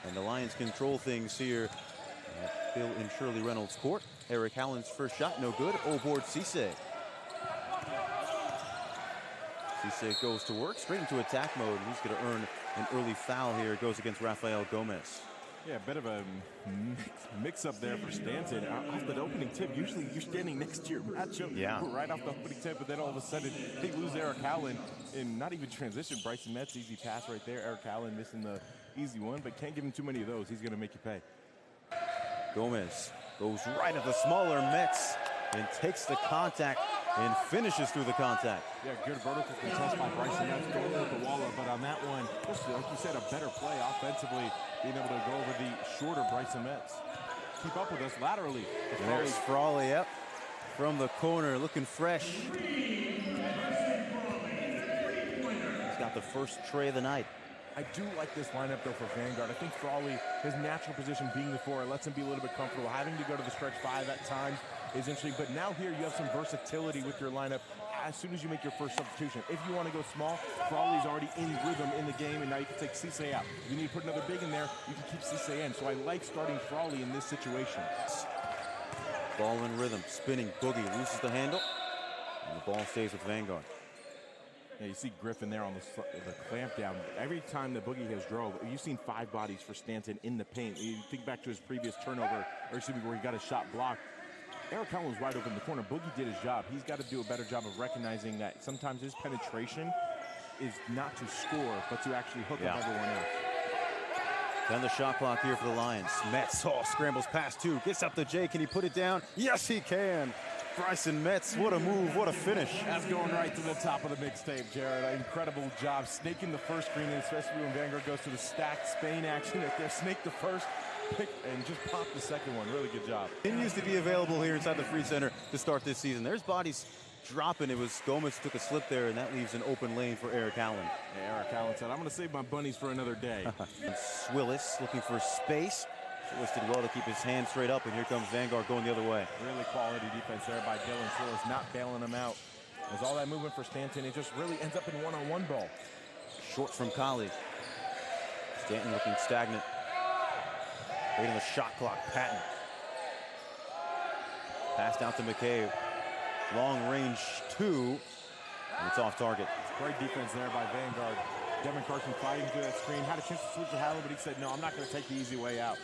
And the Lions control things here at Bill and Shirley Reynolds Court. Eric Hallen's first shot, no good. Aboard Cisse. Cisse goes to work, straight into attack mode. He's going to earn an early foul here. It goes against Rafael Gomez. Yeah, a bit of a mix-up there for Stanton. Off the opening tip, usually you're standing next to your matchup right off the opening tip, but then all of a sudden they lose Eric Hallen in not even transition. Bryson Metz, easy pass right there. Eric Hallen missing the easy one, but can't give him too many of those. He's going to make you pay. Gomez goes right at the smaller Metz and takes the contact and finishes through the contact. Yeah, good vertical contest by Bryson Metz going with the wall, but on that one, just like you said, a better play offensively, being able to go over the shorter Bryson Metz. Keep up with us laterally. And there's Frawley up from the corner, looking fresh. He's got the first tray of the night. I do like this lineup, though, for Vanguard. I think Frawley, his natural position being the 4, lets him be a little bit comfortable. Having to go to the stretch 5 at times is interesting, but now here you have some versatility with your lineup as soon as you make your first substitution. If you want to go small, Frawley's already in rhythm in the game, and now you can take Cisse out. If you need to put another big in there, you can keep Cisse in. So I like starting Frawley in this situation. Ball in rhythm, spinning, Boogie loses the handle, and the ball stays with Vanguard. Yeah, you see Griffin there on the clamp down. Every time that Boogie has drove, you've seen 5 bodies for Stanton in the paint. You think back to his previous turnover, or excuse me, where he got a shot blocked. Eric Comm was wide open in the corner. Boogie did his job. He's got to do a better job of recognizing that sometimes his penetration is not to score, but to actually hook up everyone else. Then the shot clock here for the Lions. Metz scrambles past 2, gets up to Jay. Can he put it down? Yes, he can. Bryson Metz, what a move, what a finish. That's going right to the top of the mixtape, Jared. An incredible job snaking the first screen, especially when Vanguard goes to the stacked Spain action. If they snake the first, pick and just pop the second one. Really good job. Continues to be available here inside the Free Center to start this season. There's bodies dropping. It was Gomez took a slip there, and that leaves an open lane for Eric Hallen. Yeah, Eric Hallen said, I'm going to save my bunnies for another day. Swillis looking for space. Swillis did well to keep his hand straight up, and here comes Vanguard going the other way. Really quality defense there by Dylan Swillis, not bailing him out. There's all that movement for Stanton. It just really ends up in one-on-one ball. Short from Colley. Stanton looking stagnant. Waiting the shot clock, Patton. Passed out to McCabe. Long range 2, and it's off target. Great defense there by Vanguard. Devin Carson fighting through that screen. Had a chance to switch to Hallen, but he said, no, I'm not going to take the easy way out.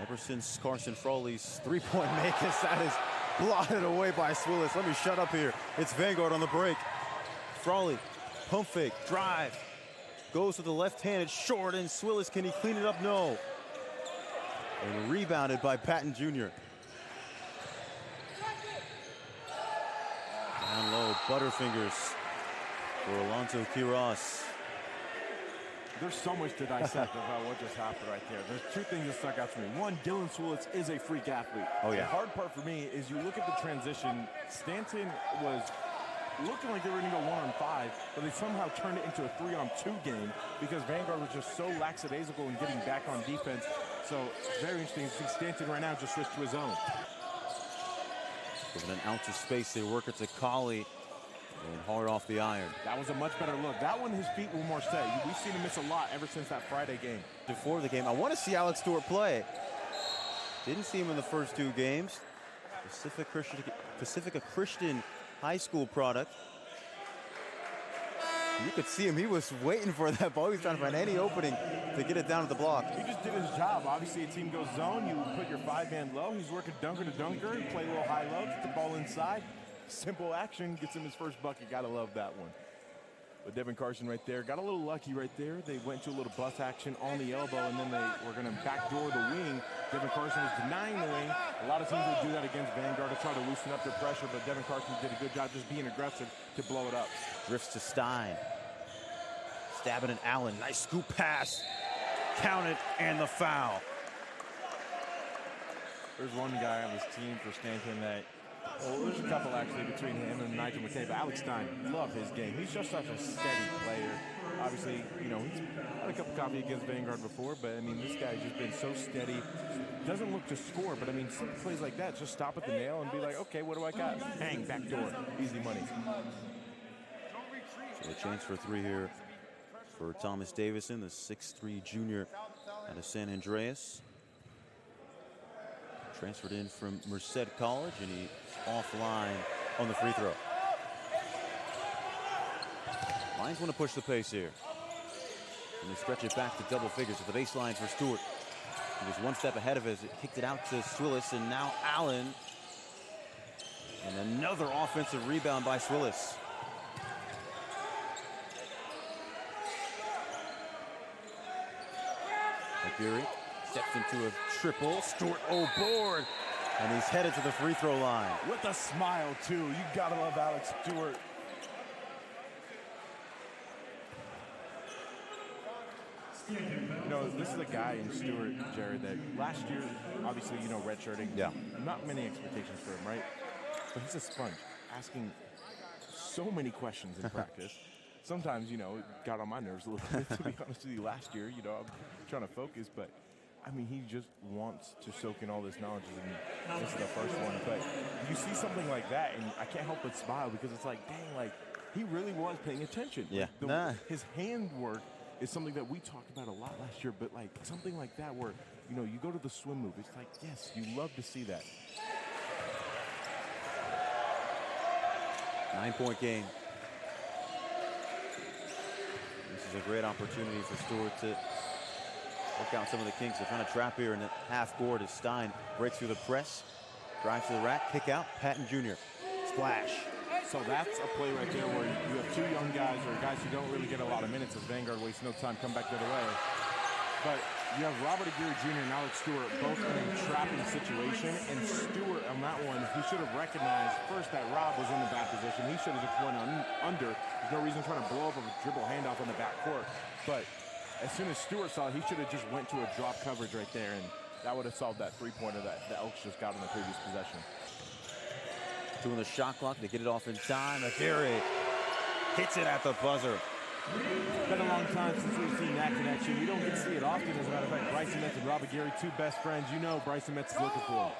Ever since Carson Frawley's three-point make, that is blotted away by Swillis. Let me shut up here. It's Vanguard on the break. Frawley, pump fake, drive. Goes to the left hand, it's short, and Swillis, can he clean it up? No. And rebounded by Patton Jr. Down low, Butterfingers for Alonso Quiroz. There's so much to dissect about what just happened right there. There's 2 things that stuck out to me. One, Dylan Swillis is a freak athlete. Oh, yeah. The hard part for me is you look at the transition. Stanton was looking like they were going to go 1-on-5, but they somehow turned it into a 3-on-2 game because Vanguard was just so lackadaisical in getting back on defense. So it's very interesting to see Stanton right now just switch to his own. Given an ounce of space, they work it to Colley. And hard off the iron. That was a much better look. That one, his feet were more steady. We've seen him miss a lot ever since that Friday game. Before the game, I want to see Alex Stewart play. Didn't see him in the first 2 games. Pacifica Christian High School product. You could see him. He was waiting for that ball. He was trying to find any opening to get it down to the block. He just did his job. Obviously, a team goes zone. You put your 5-man low. He's working dunker to dunker. Play a little high-low. Get the ball inside. Simple action, gets him his first bucket. Gotta love that one. But Devin Carson right there got a little lucky right there. They went to a little bust action on the elbow, and then they were going to backdoor the wing. Devin Carson was denying the wing. A lot of teams would do that against Vanguard to try to loosen up their pressure, but Devin Carson did a good job just being aggressive to blow it up. Drifts to Stein. Stabbing at Allen. Nice scoop pass. Count it, and the foul. There's one guy on this team for Stanton that, well, there's a couple actually between him and Nigel McCabe. Alex Stein, love his game. He's just such a steady player. Obviously, you know, he's had a cup of coffee against Vanguard before, but I mean, this guy's just been so steady. Doesn't look to score, but I mean, some plays like that, just stop at the nail and be like, okay, what do I got? Bang, back door, easy money. So a chance for 3 here for Thomas Davison, the 6'3" junior out of San Andreas. Transferred in from Merced College, and he's offline on the free throw. Lions want to push the pace here. And they stretch it back to double figures at the baseline for Stewart. He was one step ahead of it as it kicked it out to Swillis, and now Allen. And another offensive rebound by Swillis. Aguirre steps into a triple. Stewart, oh, board. And he's headed to the free throw line. With a smile, too. You gotta love Alex Stewart. You know, this is a guy in Stewart, Jared, that last year, obviously, you know, redshirting. Yeah. Not many expectations for him, right? But he's a sponge, asking so many questions in practice. Sometimes, you know, it got on my nerves a little bit, to be honest with you. Last year, you know, I'm trying to focus, but I mean, he just wants to soak in all this knowledge, and this is the first one. But you see something like that, and I can't help but smile, because it's like, dang, like, he really was paying attention. Yeah. Like his handwork is something that we talked about a lot last year, but like something like that where, you know, you go to the swim move, it's like, yes, you love to see that. 9-point game. This is a great opportunity for Stewart to work out some of the kinks. They're trying to trap here in the half court as Stein breaks through the press, drives to the rack, kick out, Patton Jr. Splash. So that's a play right there where you have two young guys, or guys who don't really get a lot of minutes, as Vanguard wastes no time, come back the other way. But you have Robert Aguirre Jr. and Alex Stewart both in a trapping situation, and Stewart on that one, he should have recognized first that Rob was in the bad position. He should have just went under. There's no reason trying to blow up a dribble handoff on the backcourt. But as soon as Stewart saw it, he should have just went to a drop coverage right there, and that would have solved that three-pointer that the Elks just got in the previous possession. Two on the shot clock, they get it off in time. Aguirre hits it at the buzzer. It's been a long time since we've seen that connection. You don't get to see it often, as a matter of fact. Bryson Metz and Rob Aguirre, two best friends. You know Bryson Metz is looking for.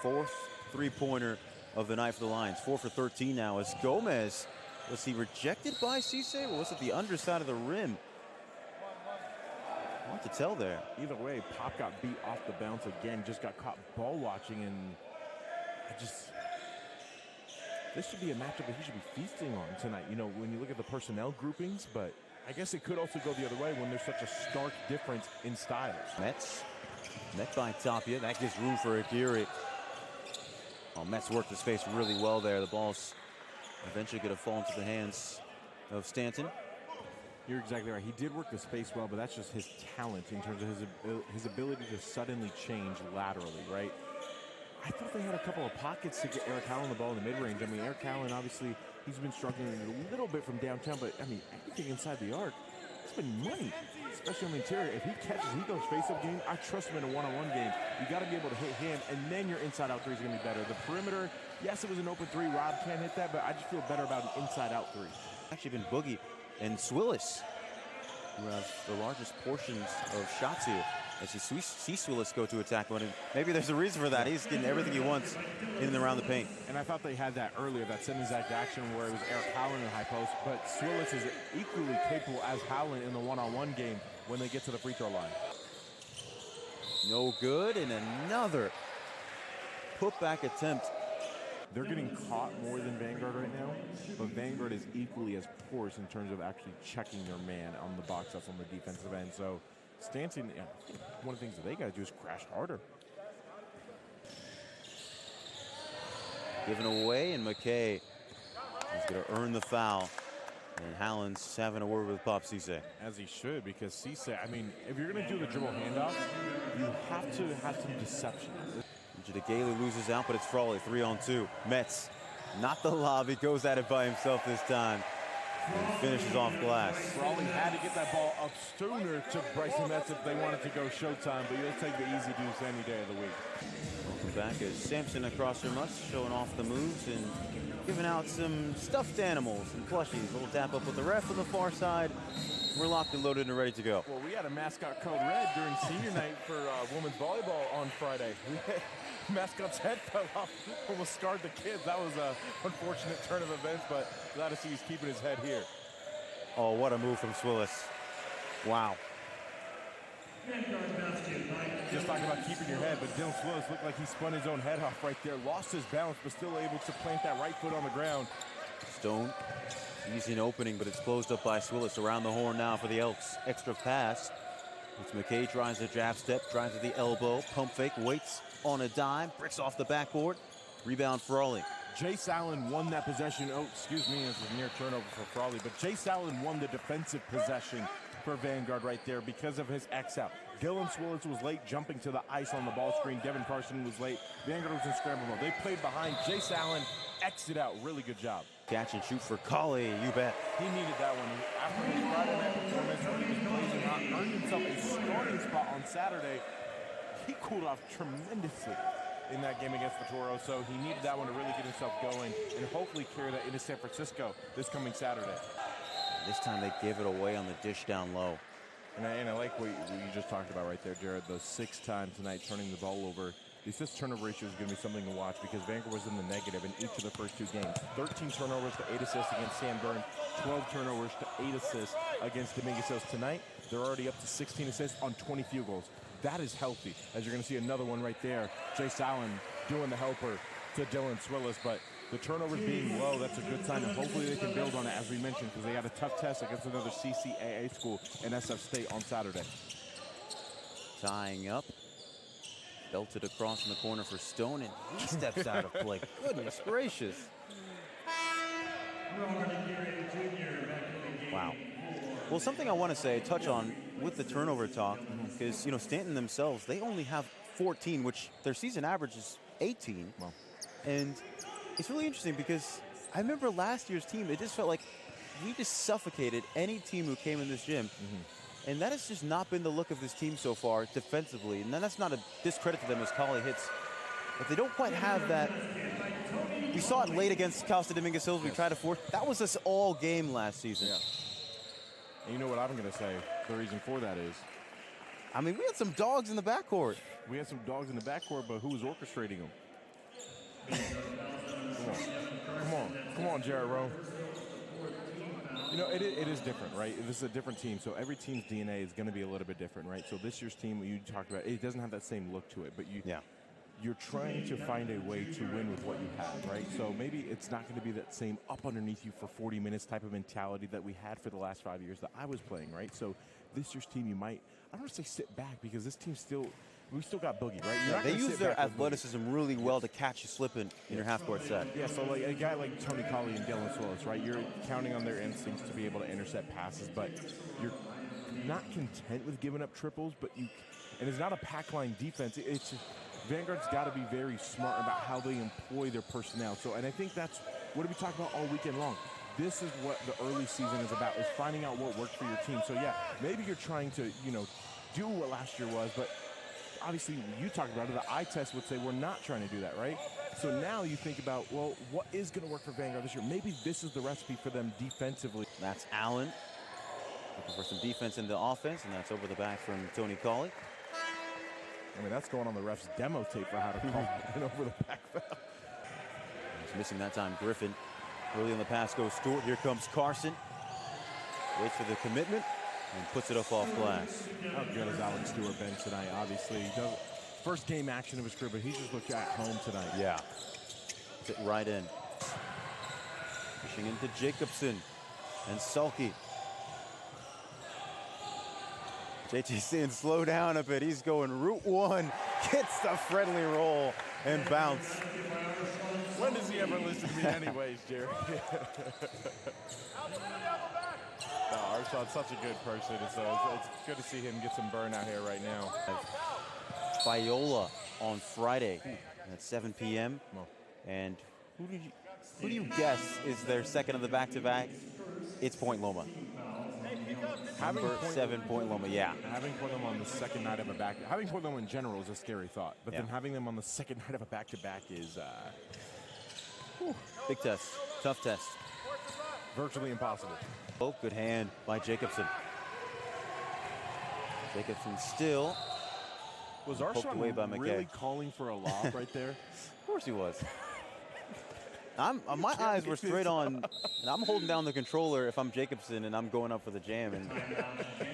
Fourth three-pointer of the night for the Lions. 4 for 13 now as Gomez. Was he rejected by Cisse, or was it the underside of the rim? Hard to tell there. Either way, Pop got beat off the bounce again. Just got caught ball watching, and this should be a matchup that he should be feasting on tonight. You know, when you look at the personnel groupings, but I guess it could also go the other way when there's such a stark difference in styles. Metz, met by Tapia. That gives room for Aguirre. Oh, Metz worked the space really well there. The ball's eventually going to fall into the hands of Stanton. You're exactly right. He did work the space well, but that's just his talent in terms of his ability to suddenly change laterally, right? I thought they had a couple of pockets to get Eric Allen the ball in the mid-range. I mean, Eric Allen, obviously, he's been struggling a little bit from downtown, but, I mean, everything inside the arc, it's been money, especially on the interior. If he catches, he goes face-up game, I trust him in a one-on-one game. You got to be able to hit him, and then your inside-out three is going to be better. The perimeter, yes, it was an open three. Rob can't hit that, but I just feel better about an inside-out three. Actually been Boogie and Swillis, who have the largest portions of shots here. As you see Swillis go to attack on him. Maybe there's a reason for that. He's getting everything he wants in and around the paint. And I thought they had that earlier, that send exact action where it was Eric Howland in the high post, but Swillis is equally capable as Howland in the one-on-one game when they get to the free throw line. No good, and another putback attempt. They're getting caught more than Vanguard right now, but Vanguard is equally as porous in terms of actually checking their man on the box outs on the defensive end. So Stanton, one of the things that they got to do is crash harder. Given away, and McKay is going to earn the foul. And Howland's having a word with Pop Cisse. As he should, because Cisse, I mean, if you're going to do the dribble handoff, you have to have some deception. DeGaly loses out, but it's Frawley, 3-on-2. Metz, not the lob. He goes at it by himself this time. And finishes off glass. Frawley had to get that ball up sooner to Bryson Metz if they wanted to go showtime, but you'll take the easy deuce any day of the week. Welcome back as Sampson across from us, showing off the moves and giving out some stuffed animals and plushies. A little tap up with the ref on the far side. We're locked and loaded and ready to go. Well, we had a mascot code red during senior night for women's volleyball on Friday. Mascot's head fell off, almost scarred the kids. That was an unfortunate turn of events, but glad to see he's keeping his head here. Oh, what a move from Swillis. Wow. Just talking about keeping your head, but Dylan Swillis looked like he spun his own head off right there, lost his balance, but still able to plant that right foot on the ground. Stone sees an opening, but it's closed up by Swillis. Around the horn now for the Elks. Extra pass. It's McKay, drives the jab step, drives to the elbow, pump fake, waits on a dime, bricks off the backboard. Rebound Frawley. Jace Allen won that possession. Oh, excuse me, this is a near turnover for Frawley, but Jace Allen won the defensive possession for Vanguard right there because of his X out. Dylan Swillis was late jumping to the ice on the ball screen. Devin Carson was late. Vanguard was in scramble mode. They played behind. Jace Allen exited out. Really good job. Catch and shoot for Colley, you bet. He needed that one. After his Friday night performance, where he was blazing hot, earned himself a starting spot on Saturday. He cooled off tremendously in that game against the Toro, so he needed that one to really get himself going and hopefully carry that into San Francisco this coming Saturday. This time they give it away on the dish down low. And I like what you just talked about right there, Jared. Those 6 times tonight turning the ball over. The assist turnover ratio is going to be something to watch because Vanguard was in the negative in each of the first 2 games. 13 turnovers to 8 assists against Sanborn, 12 turnovers to 8 assists against Dominguez Hills. Tonight, they're already up to 16 assists on 20 field goals. That is healthy, as you're going to see another one right there. Jace Allen doing the helper to Dylan Swillis, but the turnovers being low, that's a good sign, and hopefully they can build on it, as we mentioned, because they got a tough test against another CCAA school in SF State on Saturday. Tying up. Belted across in the corner for Stone, and he steps out of play. Goodness gracious. Wow. Well, something I want to touch on with the turnover talk, because, you know, Stanton themselves, they only have 14, which their season average is 18. Wow. And it's really interesting because I remember last year's team, it just felt like we just suffocated any team who came in this gym. And that has just not been the look of this team so far defensively. And then that's not a discredit to them as Colley hits. But they don't quite have that. We saw it late against Cal State Dominguez Hills. We tried to force. That was us all game last season. Yeah. And you know what I'm going to say? The reason for that is, I mean, we had some dogs in the backcourt. we had some dogs in the backcourt, but who was orchestrating them? Come on, Jared Rowe. You know, it is different, right? This is a different team, so every team's DNA is going to be a little bit different, right? So this year's team, you talked about, it doesn't have that same look to it, but you're trying to find a way to win with what you have, right? So maybe it's not going to be that same up underneath you for 40 minutes type of mentality that we had for the last 5 years that I was playing, right? So this year's team, you might, I don't want to say sit back, because this team we still got Boogie, right? Yeah, they use their athleticism really well to catch you slipping in your half-court set. Yeah, so like a guy like Tony Colley and Dylan Swillis, right? You're counting on their instincts to be able to intercept passes, but you're not content with giving up triples, and it's not a pack line defense. It's just, Vanguard's got to be very smart about how they employ their personnel. So, and I think that's what we talked about all weekend long. This is what the early season is about, is finding out what works for your team. So yeah, maybe you're trying to, do what last year was, but obviously, you talked about it, the eye test would say we're not trying to do that, right? So now you think about, well, what is going to work for Vanguard this year? Maybe this is the recipe for them defensively. That's Allen looking for some defense in the offense, and that's over the back from Tony Colley. I mean, that's going on the ref's demo tape for how to call it over the back foul. He's missing that time, Griffin. Early on the pass goes Stewart. Here comes Carson. Waits for the commitment and puts it up off glass. How good has Alex Stewart been tonight? Obviously, he does first game action of his career, but he just looked at home tonight. Yeah. Fit right in. Pushing into Jacobson and Sulky. JT saying slow down a bit. He's going Route 1. Gets the friendly roll and bounce. When does he ever listen to me anyways, Jerry? No, Arshad's such a good person, so it's good to see him get some burn out here right now. Viola on Friday at 7 p.m. And who do you guess is their second of the back-to-back? It's Point Loma. Number 7, Point Loma, yeah. Having Point Loma on the second night of a having Point Loma in general is a scary thought, but then having them on the second night of a back-to-back is big test, tough test. Virtually impossible. Oh, good hand by Jacobson. Jacobson still. Was Arshad away by McKay. really calling for a lob right there? Of course he was. My eyes were straight on, and I'm holding down the controller if I'm Jacobson and I'm going up for the jam. And